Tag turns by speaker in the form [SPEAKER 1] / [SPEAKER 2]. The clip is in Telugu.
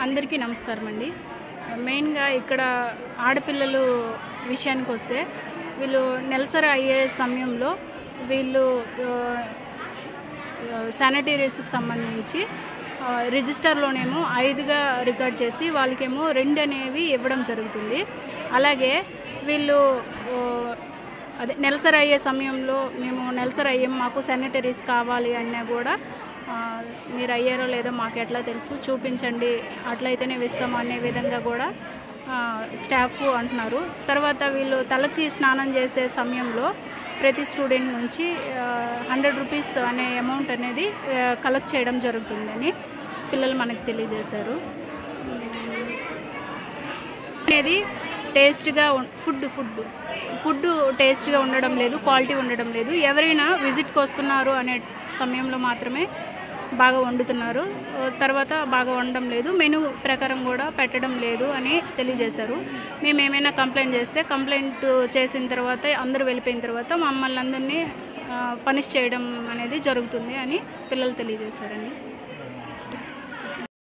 [SPEAKER 1] అందరికీ నమస్కారం అండి. మెయిన్‌గా ఇక్కడ ఆడపిల్లలు విషయానికొస్తే వీళ్ళు నెలసరి అయ్యే సమయంలో వీళ్ళు ఆహ్, శానిటరీస్‌కి సంబంధించి రిజిస్టర్‌లోనేమో 5గా రికార్డ్ చేసి వాళ్ళకేమో 2 అనేవి ఇవ్వడం జరుగుతుంది. అలాగే వీళ్ళు అదే నెలసరి అయ్యే సమయంలో మేము నెలసరి అయ్యాము, మాకు శానిటరీస్ కావాలి అన్నా కూడా మీరు అయ్యారో లేదో మాకు ఎట్లా తెలుసు, చూపించండి, అట్లయితేనే ఇస్తాము అనే విధంగా కూడా స్టాఫ్ అంటున్నారు. తర్వాత వీళ్ళు తలకి స్నానం చేసే సమయంలో ప్రతి స్టూడెంట్ నుంచి 100 రూపీస్ అనే అమౌంట్ అనేది కలెక్ట్ చేయడం జరుగుతుందని పిల్లలు మనకు తెలియజేశారు. అనేది టేస్ట్గా ఫుడ్ టేస్ట్గా ఉండడం లేదు, క్వాలిటీ ఉండడం లేదు. ఎవరైనా విజిట్కి వస్తున్నారు అనే సమయంలో మాత్రమే బాగా వండుతున్నారు, తర్వాత బాగా వండడం లేదు, మెనూ ప్రకారం కూడా పెట్టడం లేదు అని తెలియజేశారు. మేము ఏమైనా కంప్లైంట్ చేస్తే కంప్లైంట్ చేసిన తర్వాత అందరూ వెళ్ళిపోయిన తర్వాత మమ్మల్ని అందరినీ పనిష్ చేయడం అనేది జరుగుతుంది అని పిల్లలు తెలియజేశారండి.